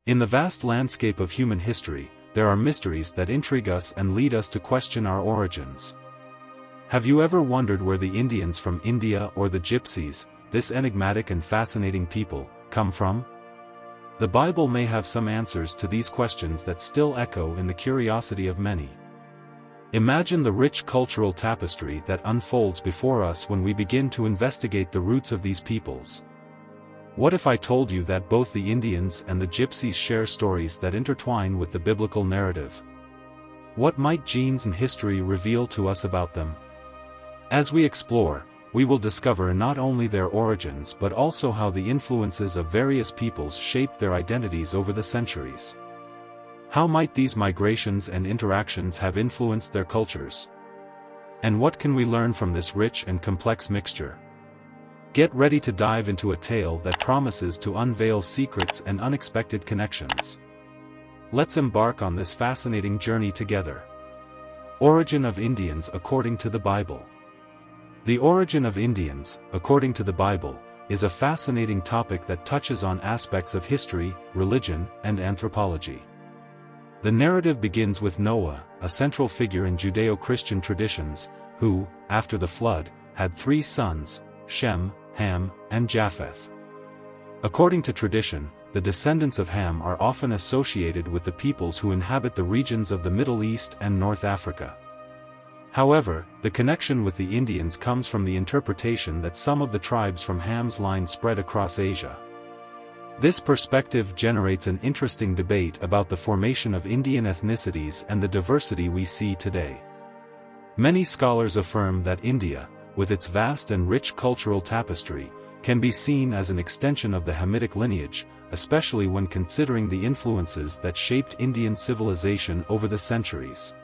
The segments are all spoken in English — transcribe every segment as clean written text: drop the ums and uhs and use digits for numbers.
In the vast landscape of human history, there are mysteries that intrigue us and lead us to question our origins. Have you ever wondered where the Indians from India or the Gypsies, this enigmatic and fascinating people, come from? The Bible may have some answers to these questions that still echo in the curiosity of many. Imagine the rich cultural tapestry that unfolds before us when we begin to investigate the roots of these peoples. What if I told you that both the Indians and the Gypsies share stories that intertwine with the biblical narrative? What might genes and history reveal to us about them? As we explore, we will discover not only their origins but also how the influences of various peoples shaped their identities over the centuries. How might these migrations and interactions have influenced their cultures? And what can we learn from this rich and complex mixture? Get ready to dive into a tale that promises to unveil secrets and unexpected connections. Let's embark on this fascinating journey together. Origin of Indians according to the Bible. The origin of Indians, according to the Bible, is a fascinating topic that touches on aspects of history, religion, and anthropology. The narrative begins with Noah, a central figure in Judeo-Christian traditions, who, after the flood, had 3 sons, Shem, Ham, and Japheth. According to tradition, the descendants of Ham are often associated with the peoples who inhabit the regions of the Middle East and North Africa. However, the connection with the Indians comes from the interpretation that some of the tribes from Ham's line spread across Asia. This perspective generates an interesting debate about the formation of Indian ethnicities and the diversity we see today. Many scholars affirm that India, with its vast and rich cultural tapestry, can be seen as an extension of the Hamitic lineage, especially when considering the influences that shaped Indian civilization over the centuries.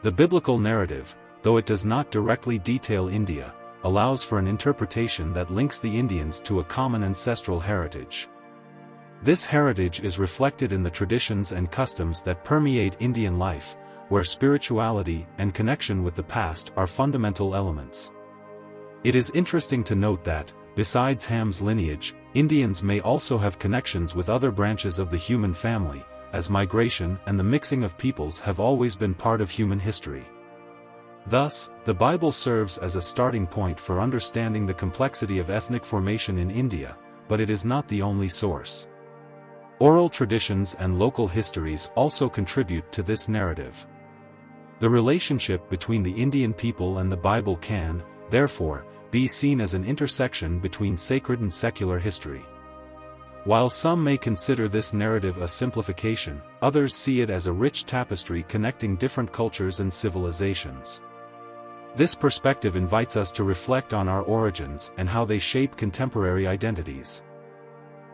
The biblical narrative, though it does not directly detail India, allows for an interpretation that links the Indians to a common ancestral heritage. This heritage is reflected in the traditions and customs that permeate Indian life, where spirituality and connection with the past are fundamental elements. It is interesting to note that, besides Ham's lineage, Indians may also have connections with other branches of the human family, as migration and the mixing of peoples have always been part of human history. Thus, the Bible serves as a starting point for understanding the complexity of ethnic formation in India, but it is not the only source. Oral traditions and local histories also contribute to this narrative. The relationship between the Indian people and the Bible can, therefore, be seen as an intersection between sacred and secular history. While some may consider this narrative a simplification, others see it as a rich tapestry connecting different cultures and civilizations. This perspective invites us to reflect on our origins and how they shape contemporary identities.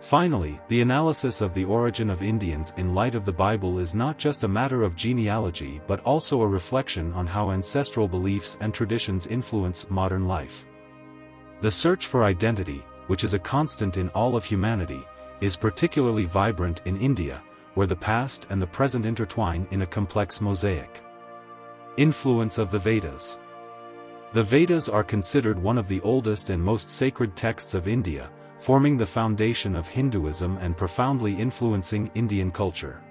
Finally, the analysis of the origin of Indians in light of the Bible is not just a matter of genealogy but also a reflection on how ancestral beliefs and traditions influence modern life. The search for identity, which is a constant in all of humanity, is particularly vibrant in India, where the past and the present intertwine in a complex mosaic. Influence of the Vedas. The Vedas are considered one of the oldest and most sacred texts of India, forming the foundation of Hinduism and profoundly influencing Indian culture.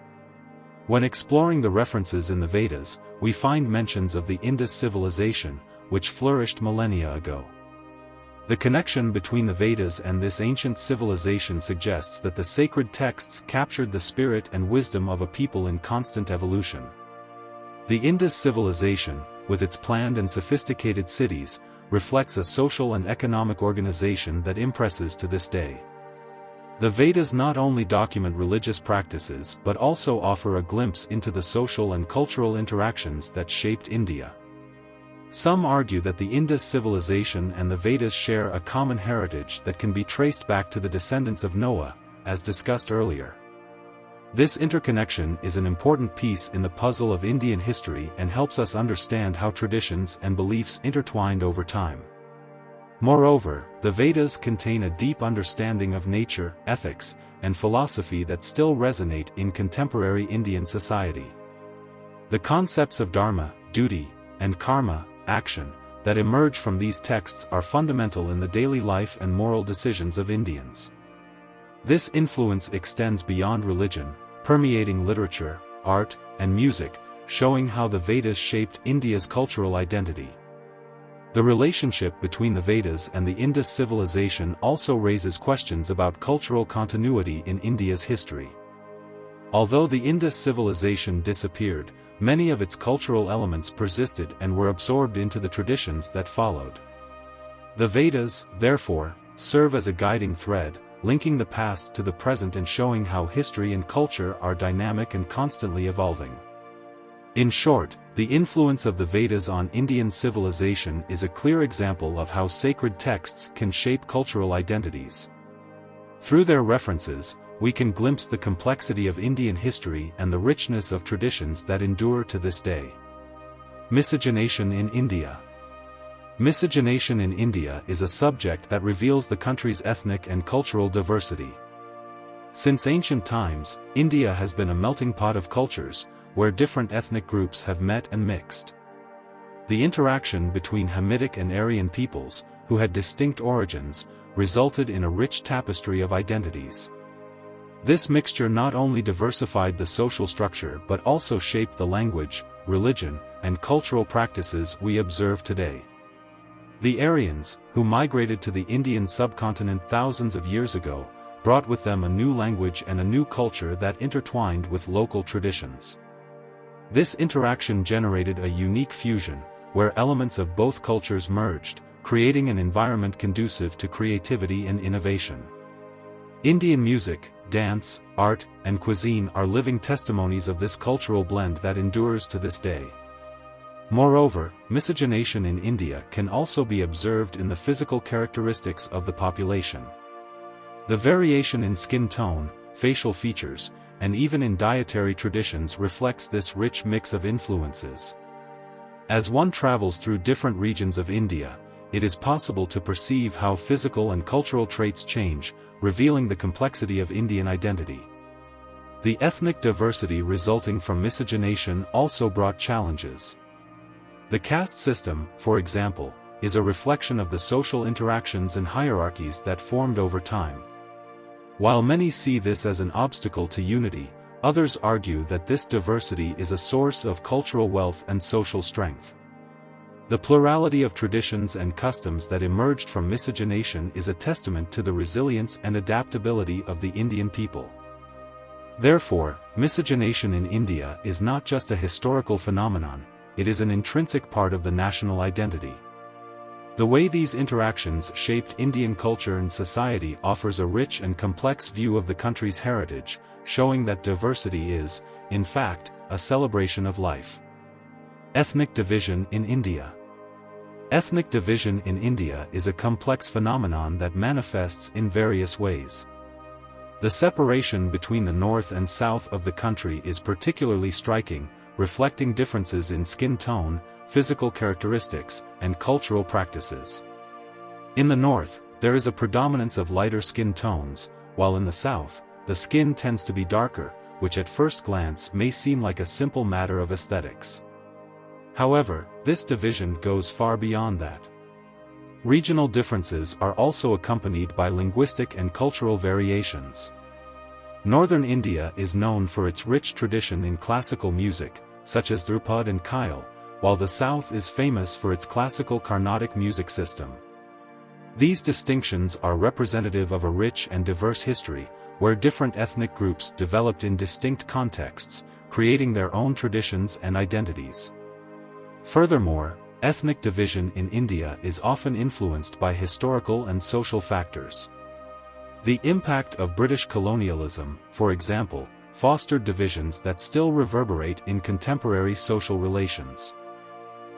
When exploring the references in the Vedas, we find mentions of the Indus civilization, which flourished millennia ago. The connection between the Vedas and this ancient civilization suggests that the sacred texts captured the spirit and wisdom of a people in constant evolution. The Indus civilization, with its planned and sophisticated cities, reflects a social and economic organization that impresses to this day. The Vedas not only document religious practices but also offer a glimpse into the social and cultural interactions that shaped India. Some argue that the Indus civilization and the Vedas share a common heritage that can be traced back to the descendants of Noah, as discussed earlier. This interconnection is an important piece in the puzzle of Indian history and helps us understand how traditions and beliefs intertwined over time. Moreover, the Vedas contain a deep understanding of nature, ethics, and philosophy that still resonate in contemporary Indian society. The concepts of dharma, duty, and karma, action, that emerge from these texts are fundamental in the daily life and moral decisions of Indians. This influence extends beyond religion, permeating literature, art, and music, showing how the Vedas shaped India's cultural identity. The relationship between the Vedas and the Indus civilization also raises questions about cultural continuity in India's history. Although the Indus civilization disappeared, many of its cultural elements persisted and were absorbed into the traditions that followed. The Vedas, therefore, serve as a guiding thread, linking the past to the present and showing how history and culture are dynamic and constantly evolving. In short, the influence of the Vedas on Indian civilization is a clear example of how sacred texts can shape cultural identities. Through their references, we can glimpse the complexity of Indian history and the richness of traditions that endure to this day. Miscegenation in India. Miscegenation in India is a subject that reveals the country's ethnic and cultural diversity. Since ancient times, India has been a melting pot of cultures, where different ethnic groups have met and mixed. The interaction between Hamitic and Aryan peoples, who had distinct origins, resulted in a rich tapestry of identities. This mixture not only diversified the social structure but also shaped the language, religion, and cultural practices we observe today. The Aryans, who migrated to the Indian subcontinent thousands of years ago, brought with them a new language and a new culture that intertwined with local traditions. This interaction generated a unique fusion, where elements of both cultures merged, creating an environment conducive to creativity and innovation. Indian music, dance, art, and cuisine are living testimonies of this cultural blend that endures to this day. Moreover, miscegenation in India can also be observed in the physical characteristics of the population. The variation in skin tone, facial features, and even in dietary traditions reflects this rich mix of influences. As one travels through different regions of India, it is possible to perceive how physical and cultural traits change, revealing the complexity of Indian identity. The ethnic diversity resulting from miscegenation also brought challenges. The caste system, for example, is a reflection of the social interactions and hierarchies that formed over time. While many see this as an obstacle to unity, others argue that this diversity is a source of cultural wealth and social strength. The plurality of traditions and customs that emerged from miscegenation is a testament to the resilience and adaptability of the Indian people. Therefore, miscegenation in India is not just a historical phenomenon, it is an intrinsic part of the national identity. The way these interactions shaped Indian culture and society offers a rich and complex view of the country's heritage, showing that diversity is, in fact, a celebration of life. Ethnic division in India. Ethnic division in India is a complex phenomenon that manifests in various ways. The separation between the north and south of the country is particularly striking, reflecting differences in skin tone, physical characteristics, and cultural practices. In the north, there is a predominance of lighter skin tones, while in the south, the skin tends to be darker, which at first glance may seem like a simple matter of aesthetics. However, this division goes far beyond that. Regional differences are also accompanied by linguistic and cultural variations. Northern India is known for its rich tradition in classical music, such as Dhrupad and Khyal, while the south is famous for its classical Carnatic music system. These distinctions are representative of a rich and diverse history, where different ethnic groups developed in distinct contexts, creating their own traditions and identities. Furthermore, ethnic division in India is often influenced by historical and social factors. The impact of British colonialism, for example, fostered divisions that still reverberate in contemporary social relations.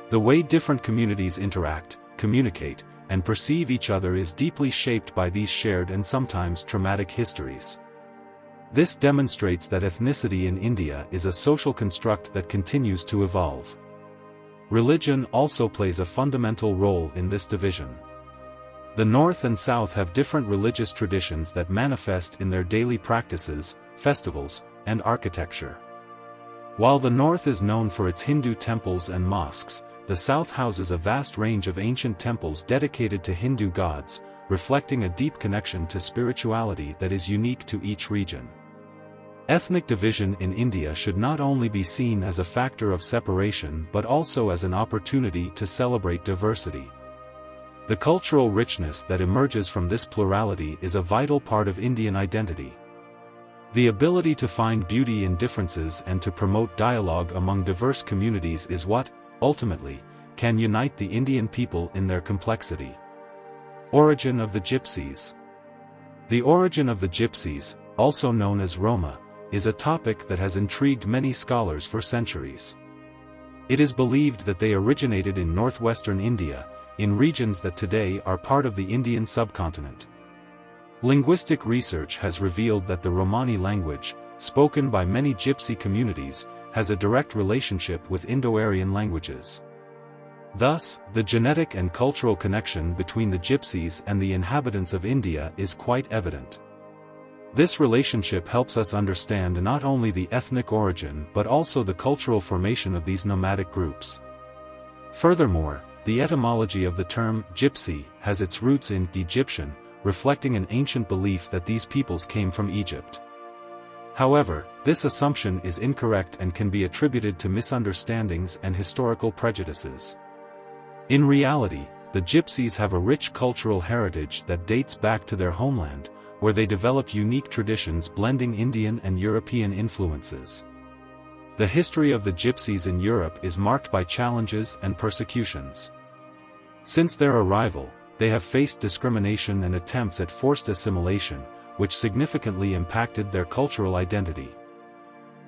The way different communities interact, communicate, and perceive each other is deeply shaped by these shared and sometimes traumatic histories. This demonstrates that ethnicity in India is a social construct that continues to evolve. Religion also plays a fundamental role in this division. The North and South have different religious traditions that manifest in their daily practices, festivals, and architecture. While the North is known for its Hindu temples and mosques, the South houses a vast range of ancient temples dedicated to Hindu gods, reflecting a deep connection to spirituality that is unique to each region. Ethnic division in India should not only be seen as a factor of separation but also as an opportunity to celebrate diversity. The cultural richness that emerges from this plurality is a vital part of Indian identity. The ability to find beauty in differences and to promote dialogue among diverse communities is what, ultimately, can unite the Indian people in their complexity. Origin of the Gypsies. The origin of the Gypsies, also known as Roma, is a topic that has intrigued many scholars for centuries. It is believed that they originated in northwestern India, in regions that today are part of the Indian subcontinent. Linguistic research has revealed that the Romani language, spoken by many Gypsy communities, has a direct relationship with Indo-Aryan languages. Thus, the genetic and cultural connection between the Gypsies and the inhabitants of India is quite evident. This relationship helps us understand not only the ethnic origin but also the cultural formation of these nomadic groups. Furthermore, the etymology of the term gypsy has its roots in Egyptian, reflecting an ancient belief that these peoples came from Egypt. However, this assumption is incorrect and can be attributed to misunderstandings and historical prejudices. In reality, the Gypsies have a rich cultural heritage that dates back to their homeland, where they develop unique traditions blending Indian and European influences. The history of the Gypsies in Europe is marked by challenges and persecutions. Since their arrival, they have faced discrimination and attempts at forced assimilation, which significantly impacted their cultural identity.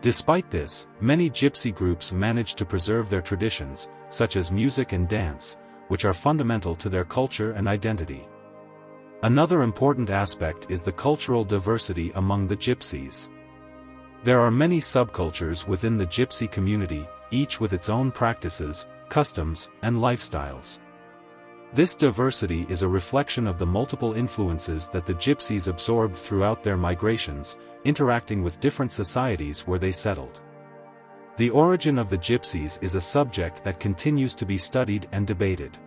Despite this, many Gypsy groups managed to preserve their traditions, such as music and dance, which are fundamental to their culture and identity. Another important aspect is the cultural diversity among the Gypsies. There are many subcultures within the Gypsy community, each with its own practices, customs, and lifestyles. This diversity is a reflection of the multiple influences that the Gypsies absorbed throughout their migrations, interacting with different societies where they settled. The origin of the Gypsies is a subject that continues to be studied and debated.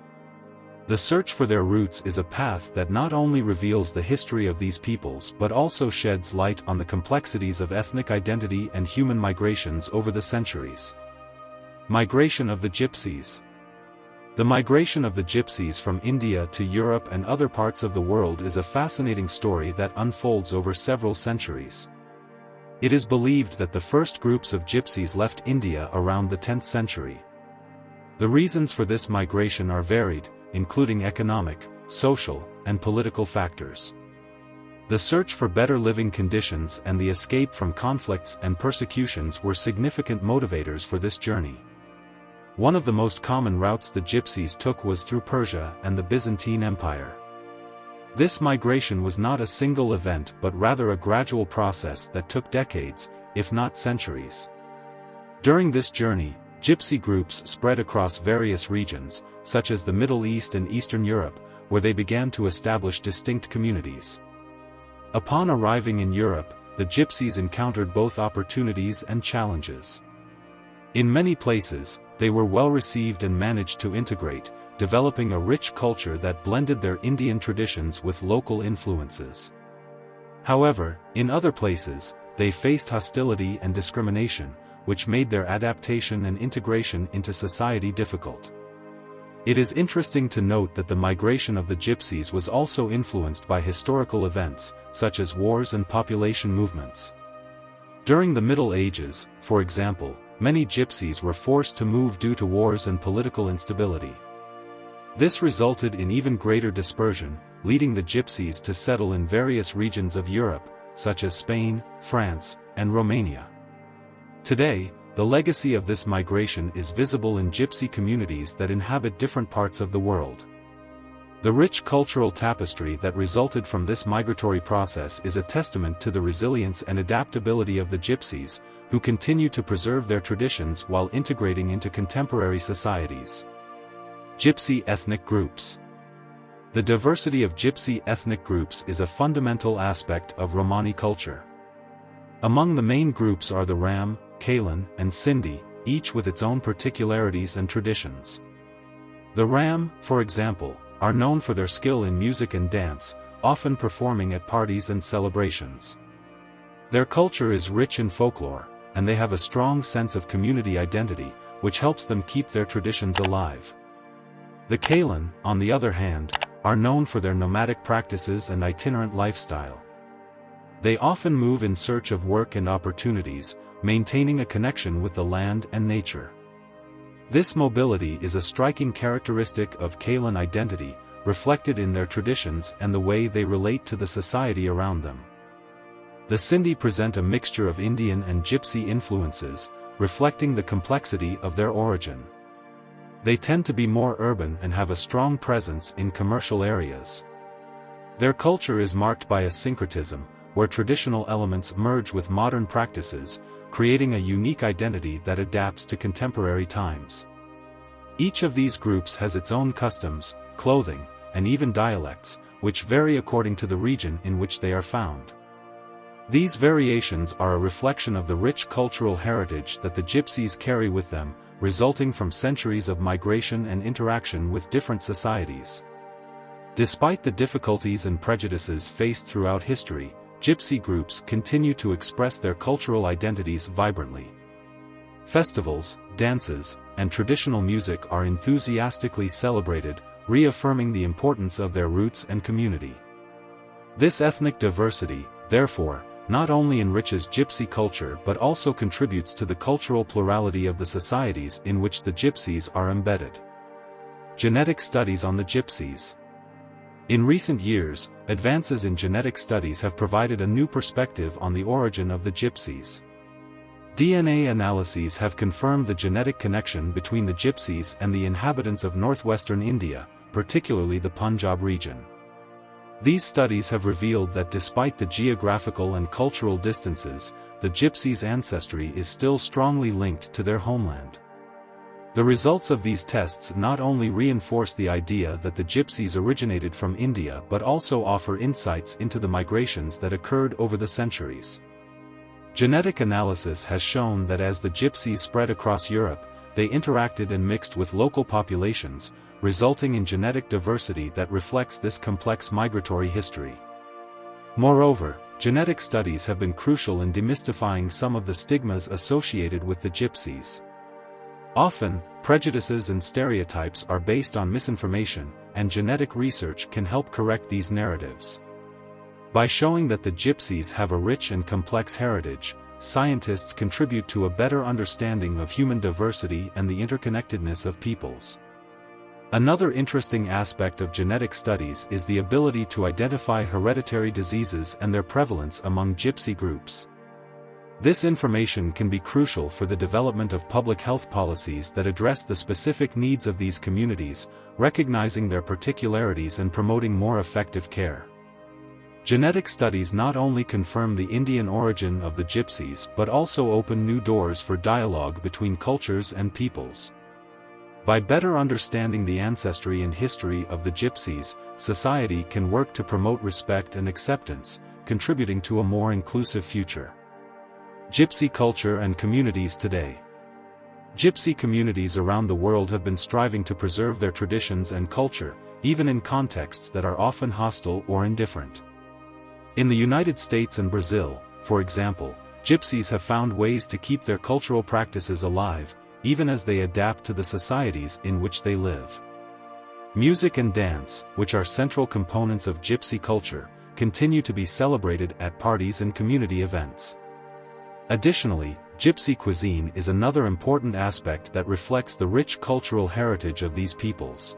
The search for their roots is a path that not only reveals the history of these peoples but also sheds light on the complexities of ethnic identity and human migrations over the centuries. Migration of the Gypsies. The migration of the Gypsies from India to Europe and other parts of the world is a fascinating story that unfolds over several centuries. It is believed that the first groups of Gypsies left India around the 10th century. The reasons for this migration are varied, including economic, social, and political factors. The search for better living conditions and the escape from conflicts and persecutions were significant motivators for this journey. One of the most common routes the Gypsies took was through Persia and the Byzantine Empire. This migration was not a single event but rather a gradual process that took decades, if not centuries. During this journey, Gypsy groups spread across various regions, such as the Middle East and Eastern Europe, where they began to establish distinct communities. Upon arriving in Europe, the Gypsies encountered both opportunities and challenges. In many places, they were well received and managed to integrate, developing a rich culture that blended their Indian traditions with local influences. However, in other places, they faced hostility and discrimination, which made their adaptation and integration into society difficult. It is interesting to note that the migration of the Gypsies was also influenced by historical events, such as wars and population movements. During the Middle Ages, for example, many Gypsies were forced to move due to wars and political instability. This resulted in even greater dispersion, leading the Gypsies to settle in various regions of Europe, such as Spain, France, and Romania. Today, the legacy of this migration is visible in Gypsy communities that inhabit different parts of the world. The rich cultural tapestry that resulted from this migratory process is a testament to the resilience and adaptability of the Gypsies, who continue to preserve their traditions while integrating into contemporary societies. Gypsy ethnic groups. The diversity of Gypsy ethnic groups is a fundamental aspect of Romani culture. Among the main groups are the Ram, Kalan, and Sindhi, each with its own particularities and traditions. The Ram, for example, are known for their skill in music and dance, often performing at parties and celebrations. Their culture is rich in folklore, and they have a strong sense of community identity, which helps them keep their traditions alive. The Kalan, on the other hand, are known for their nomadic practices and itinerant lifestyle. They often move in search of work and opportunities, maintaining a connection with the land and nature. This mobility is a striking characteristic of Kalan identity, reflected in their traditions and the way they relate to the society around them. The Sindhi present a mixture of Indian and Gypsy influences, reflecting the complexity of their origin. They tend to be more urban and have a strong presence in commercial areas. Their culture is marked by a syncretism, where traditional elements merge with modern practices, creating a unique identity that adapts to contemporary times. Each of these groups has its own customs, clothing, and even dialects, which vary according to the region in which they are found. These variations are a reflection of the rich cultural heritage that the Gypsies carry with them, resulting from centuries of migration and interaction with different societies. Despite the difficulties and prejudices faced throughout history, Gypsy groups continue to express their cultural identities vibrantly. Festivals, dances, and traditional music are enthusiastically celebrated, reaffirming the importance of their roots and community. This ethnic diversity, therefore, not only enriches Gypsy culture but also contributes to the cultural plurality of the societies in which the Gypsies are embedded. Genetic studies on the Gypsies. In recent years, advances in genetic studies have provided a new perspective on the origin of the Gypsies. DNA analyses have confirmed the genetic connection between the Gypsies and the inhabitants of northwestern India, particularly the Punjab region. These studies have revealed that despite the geographical and cultural distances, the Gypsies' ancestry is still strongly linked to their homeland. The results of these tests not only reinforce the idea that the Gypsies originated from India but also offer insights into the migrations that occurred over the centuries. Genetic analysis has shown that as the Gypsies spread across Europe, they interacted and mixed with local populations, resulting in genetic diversity that reflects this complex migratory history. Moreover, genetic studies have been crucial in demystifying some of the stigmas associated with the Gypsies. Often, prejudices and stereotypes are based on misinformation, and genetic research can help correct these narratives. By showing that the Gypsies have a rich and complex heritage, scientists contribute to a better understanding of human diversity and the interconnectedness of peoples. Another interesting aspect of genetic studies is the ability to identify hereditary diseases and their prevalence among Gypsy groups. This information can be crucial for the development of public health policies that address the specific needs of these communities, recognizing their particularities and promoting more effective care. Genetic studies not only confirm the Indian origin of the Gypsies but also open new doors for dialogue between cultures and peoples. By better understanding the ancestry and history of the Gypsies, society can work to promote respect and acceptance, contributing to a more inclusive future. Gypsy culture and communities today. Gypsy communities around the world have been striving to preserve their traditions and culture, even in contexts that are often hostile or indifferent. In the United States and Brazil, for example, Gypsies have found ways to keep their cultural practices alive, even as they adapt to the societies in which they live. Music and dance, which are central components of Gypsy culture, continue to be celebrated at parties and community events. Additionally, Gypsy cuisine is another important aspect that reflects the rich cultural heritage of these peoples.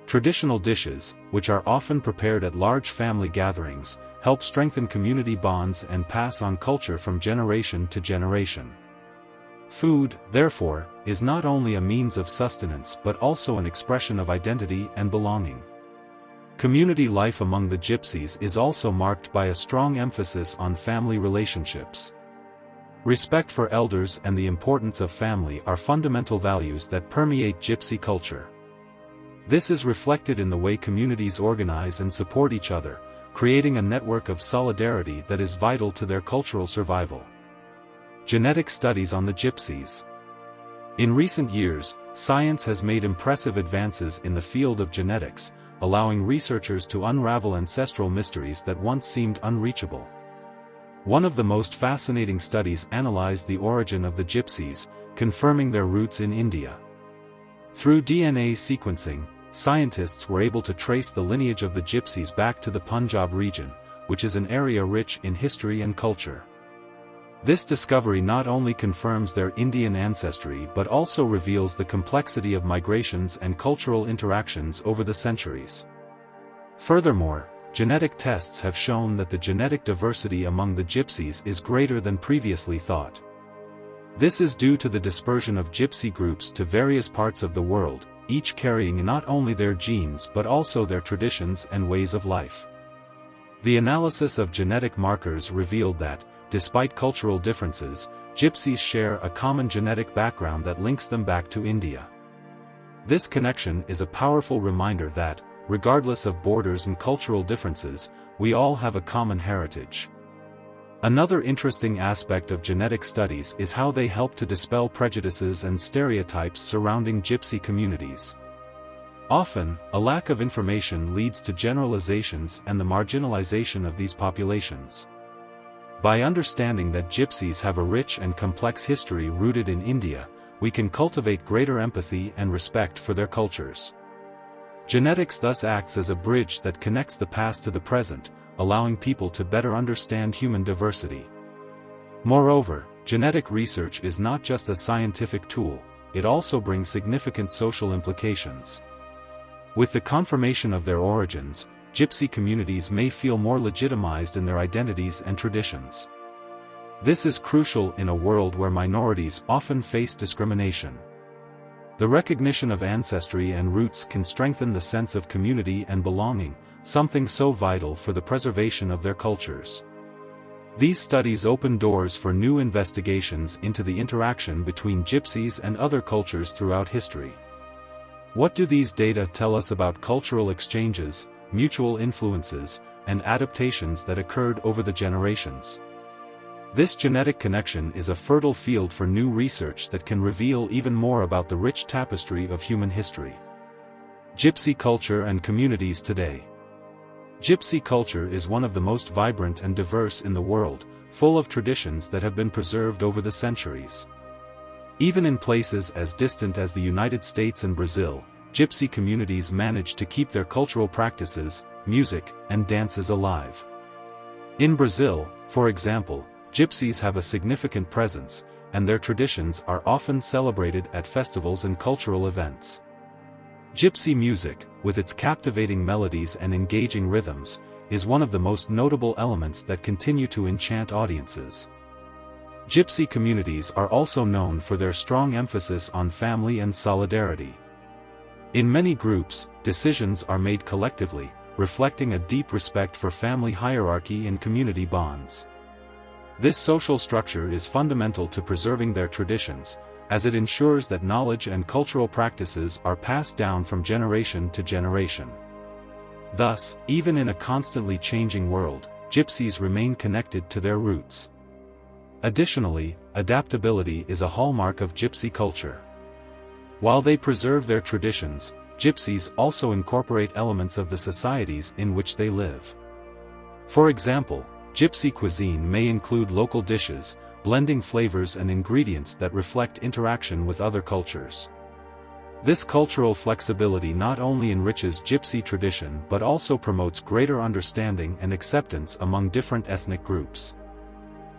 Traditional dishes, which are often prepared at large family gatherings, help strengthen community bonds and pass on culture from generation to generation. Food, therefore, is not only a means of sustenance but also an expression of identity and belonging. Community life among the Gypsies is also marked by a strong emphasis on family relationships. Respect for elders and the importance of family are fundamental values that permeate Gypsy culture. This is reflected in the way communities organize and support each other, creating a network of solidarity that is vital to their cultural survival. Genetic studies on the Gypsies. In recent years, science has made impressive advances in the field of genetics, allowing researchers to unravel ancestral mysteries that once seemed unreachable. One of the most fascinating studies analyzed the origin of the Gypsies, confirming their roots in India. Through DNA sequencing, scientists were able to trace the lineage of the Gypsies back to the Punjab region, which is an area rich in history and culture. This discovery not only confirms their Indian ancestry but also reveals the complexity of migrations and cultural interactions over the centuries. Furthermore, genetic tests have shown that the genetic diversity among the Gypsies is greater than previously thought. This is due to the dispersion of Gypsy groups to various parts of the world, each carrying not only their genes but also their traditions and ways of life. The analysis of genetic markers revealed that, despite cultural differences, Gypsies share a common genetic background that links them back to India. This connection is a powerful reminder that, regardless of borders and cultural differences, we all have a common heritage. Another interesting aspect of genetic studies is how they help to dispel prejudices and stereotypes surrounding Gypsy communities. Often, a lack of information leads to generalizations and the marginalization of these populations. By understanding that Gypsies have a rich and complex history rooted in India, we can cultivate greater empathy and respect for their cultures. Genetics thus acts as a bridge that connects the past to the present, allowing people to better understand human diversity. Moreover, genetic research is not just a scientific tool, it also brings significant social implications. With the confirmation of their origins, Gypsy communities may feel more legitimized in their identities and traditions. This is crucial in a world where minorities often face discrimination. The recognition of ancestry and roots can strengthen the sense of community and belonging, something so vital for the preservation of their cultures. These studies open doors for new investigations into the interaction between Gypsies and other cultures throughout history. What do these data tell us about cultural exchanges, mutual influences, and adaptations that occurred over the generations? This genetic connection is a fertile field for new research that can reveal even more about the rich tapestry of human history. Gypsy culture and communities today. Gypsy culture is one of the most vibrant and diverse in the world, full of traditions that have been preserved over the centuries. Even in places as distant as the United States and Brazil, Gypsy communities manage to keep their cultural practices, music, and dances alive. In Brazil, for example, Gypsies have a significant presence, and their traditions are often celebrated at festivals and cultural events. Gypsy music, with its captivating melodies and engaging rhythms, is one of the most notable elements that continue to enchant audiences. Gypsy communities are also known for their strong emphasis on family and solidarity. In many groups, decisions are made collectively, reflecting a deep respect for family hierarchy and community bonds. This social structure is fundamental to preserving their traditions, as it ensures that knowledge and cultural practices are passed down from generation to generation. Thus, even in a constantly changing world, Gypsies remain connected to their roots. Additionally, adaptability is a hallmark of Gypsy culture. While they preserve their traditions, Gypsies also incorporate elements of the societies in which they live. For example, Gypsy cuisine may include local dishes, blending flavors and ingredients that reflect interaction with other cultures. This cultural flexibility not only enriches Gypsy tradition but also promotes greater understanding and acceptance among different ethnic groups.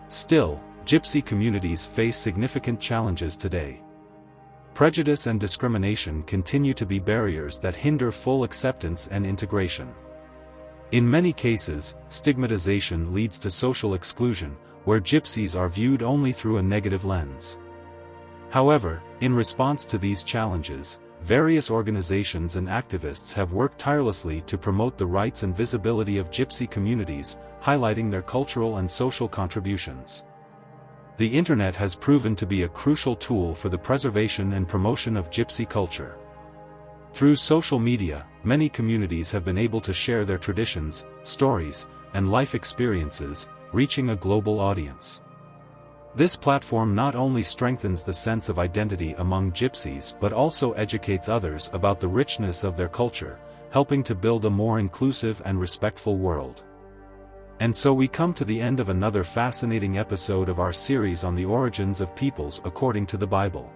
Still, Gypsy communities face significant challenges today. Prejudice and discrimination continue to be barriers that hinder full acceptance and integration. In many cases, stigmatization leads to social exclusion, where Gypsies are viewed only through a negative lens. However, in response to these challenges, various organizations and activists have worked tirelessly to promote the rights and visibility of Gypsy communities, highlighting their cultural and social contributions. The Internet has proven to be a crucial tool for the preservation and promotion of Gypsy culture. Through social media, many communities have been able to share their traditions, stories, and life experiences, reaching a global audience. This platform not only strengthens the sense of identity among Gypsies but also educates others about the richness of their culture, helping to build a more inclusive and respectful world. And so we come to the end of another fascinating episode of our series on the origins of peoples according to the Bible.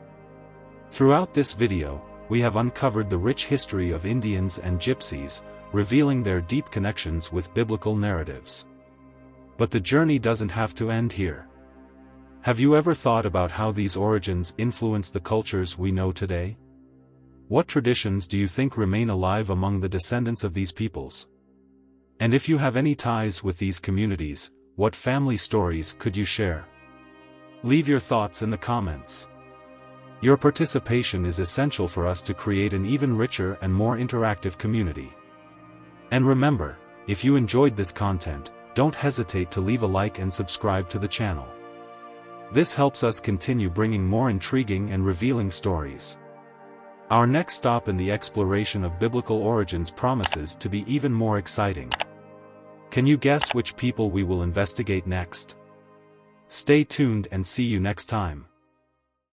Throughout this video, we have uncovered the rich history of Indians and Gypsies, revealing their deep connections with biblical narratives. But the journey doesn't have to end here. Have you ever thought about how these origins influence the cultures we know today? What traditions do you think remain alive among the descendants of these peoples? And if you have any ties with these communities, what family stories could you share? Leave your thoughts in the comments. Your participation is essential for us to create an even richer and more interactive community. And remember, if you enjoyed this content, don't hesitate to leave a like and subscribe to the channel. This helps us continue bringing more intriguing and revealing stories. Our next stop in the exploration of biblical origins promises to be even more exciting. Can you guess which people we will investigate next? Stay tuned and see you next time.